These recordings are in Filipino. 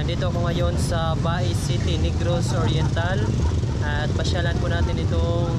Nandito ako ngayon sa Bai City, Negros Oriental. At pasyalan po natin itong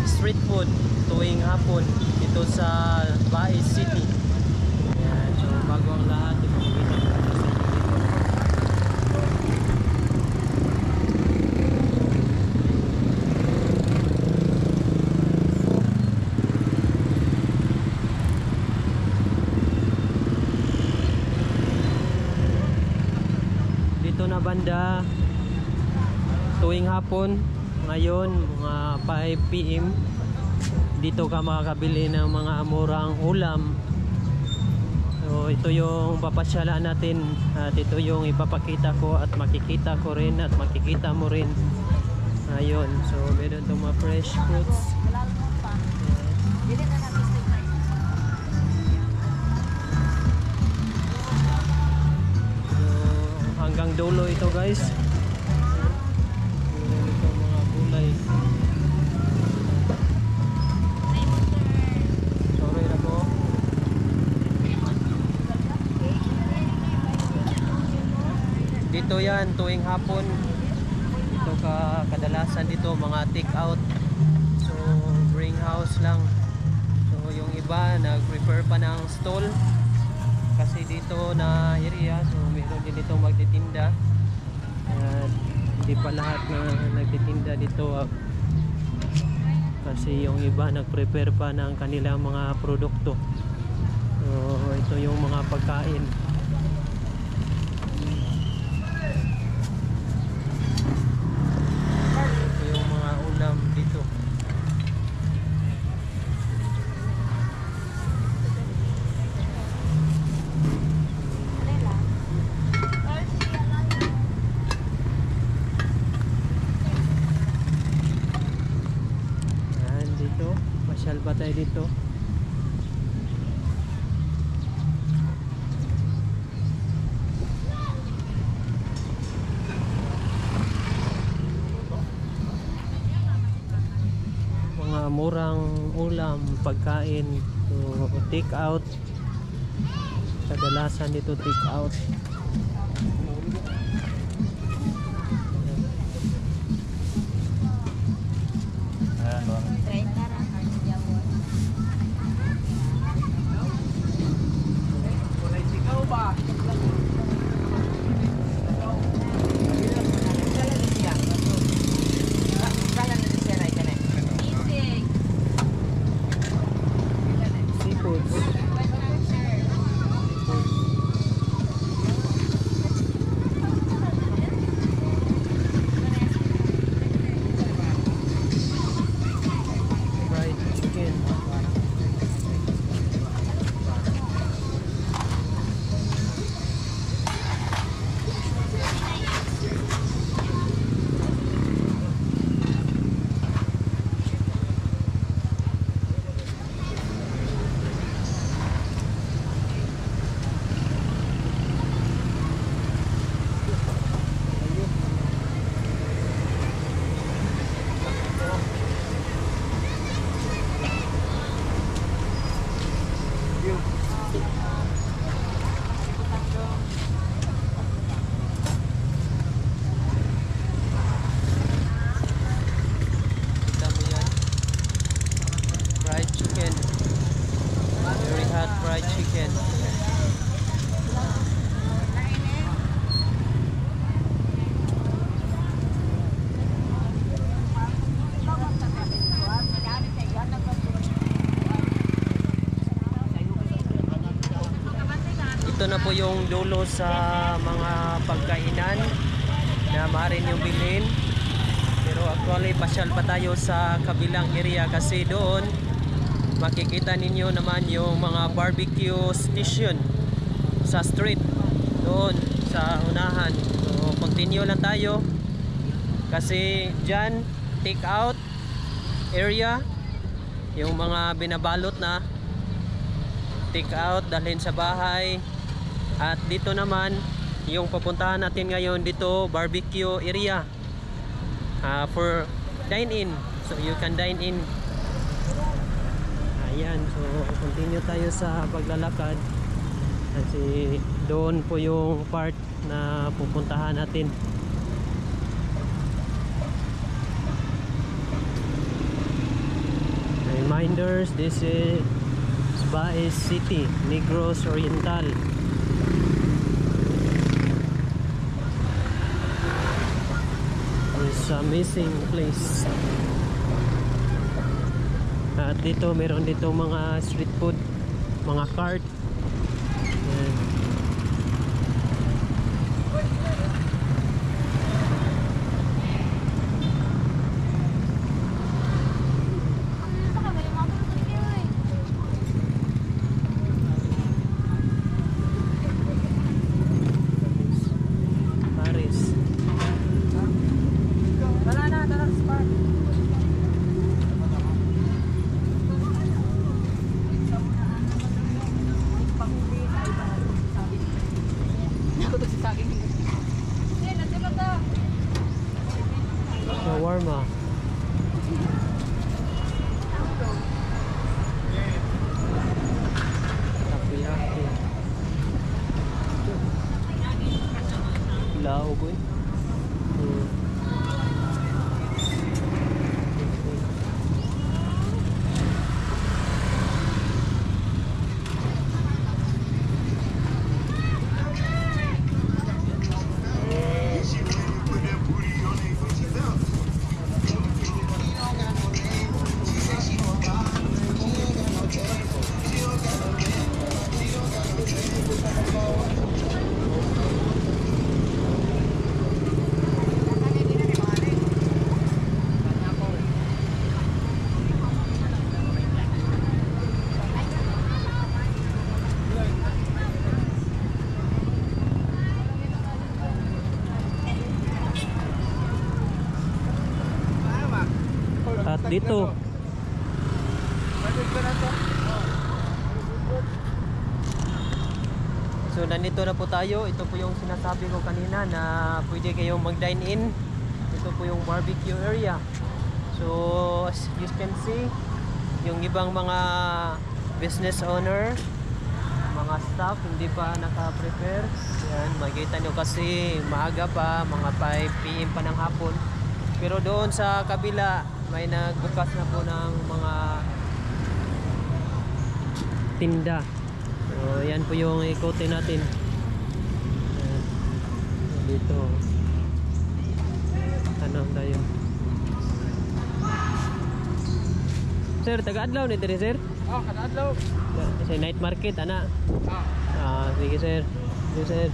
street food tuwing hapon dito sa Bai City. Ayan, so bago ang lahat, ipakita ko dito. Dito na banda tuwing hapon ngayon mga 5 PM dito ka makakabili ng mga murang ulam. So ito yung papasyalaan natin at ito yung ipapakita ko at makikita ko rin at makikita mo rin. Ayun, so meron itong mga fresh fruits. Hanggang dulo ito guys. Meron itong mga gulay. Sorry na po. Dito yan tuwing hapon. Dito ka kadalasan dito mga take out. So bring house lang. So yung iba nag-prepare pa ng stall. Kasi dito na area, so meron din dito magtitinda. At hindi pa lahat na nagtitinda dito kasi yung iba nag-prepare pa ng kanilang mga produkto. So ito yung mga pagkain. Ito yung mga ulam dito. Masyal ba tayo dito? Mga murang ulam, pagkain, so take out. Kadalasan dito take out. Very hot fried chicken. Ito na po yung dulo sa mga pagkainan na maaari nyo bilhin. Pero actually pasyal pa tayo sa kabilang area kasi doon makikita ninyo naman yung mga barbecue station sa street doon sa unahan. So continue lang tayo kasi dyan take out area, yung mga binabalot na take out dalhin sa bahay. At dito naman yung papuntahan natin ngayon, dito barbecue area for dine in, so you can dine in. Ayan, so continue tayo sa paglalakad kasi doon po yung part na pupuntahan natin. Reminders, this is Baez City, Negros Oriental. It's amazing place. At dito meron dito mga street food, mga cart. Ayan. Paris. Wala na, tara sa park. Shawarma. Takoyaki. Lao boy. At dito so nandito na po tayo. Ito po yung sinasabi ko kanina na pwede kayong mag dine in. Ito po yung barbecue area. So as you can see, yung ibang mga business owner, mga staff hindi pa naka-prepare. Yan, makikita nyo kasi maaga pa, mga 5 PM pa ng hapon. Pero doon sa kabila may nagbukas na po ng mga tinda. So yan po yung ikotin natin. Yan. Dito tanong tayo. Sir, taga-adlaw ni diri sir? Oh, kada-adlaw. Sa night market ana. Sige sir. Sige sir.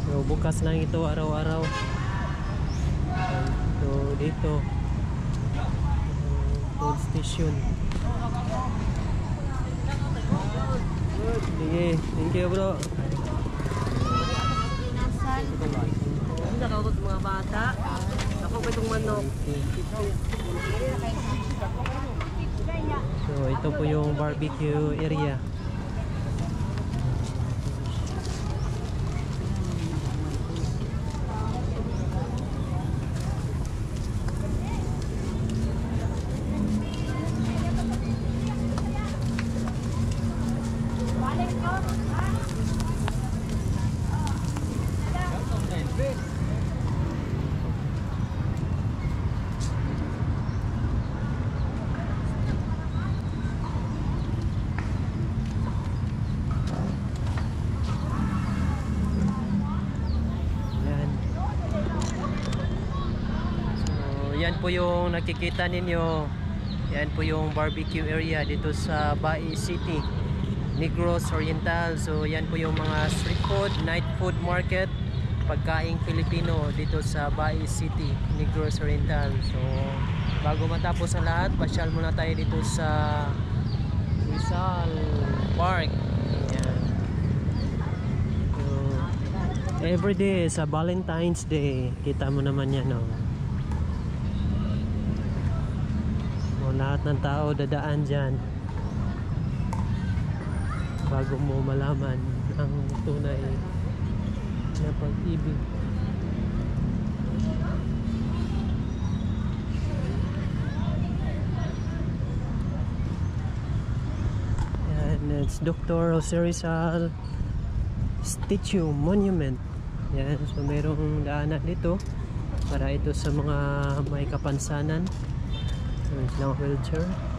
So bukas lang ito araw-araw. So dito food station. Sige, thank you bro. Nakautot mga bata. Ako pa itong manok. So ito po yung barbecue area. Yan po yung nakikita ninyo. Yan po yung barbecue area dito sa Baez City, Negros Oriental. So yan po yung mga street food, night food market, pagkaing Filipino dito sa Baez City, Negros Oriental. So bago matapos ang lahat, pasyal muna tayo dito sa Rizal Park. Yan. So everyday sa Valentine's Day, kita mo naman yan, no? Lahat ng tao dadaan dyan bago mo malaman ang tunay na pag-ibig. And it's Dr. Jose Rizal Statue Monument. Yan, so merong daanan dito para ito sa mga may kapansanan. Meron silang wheelchair. Yan.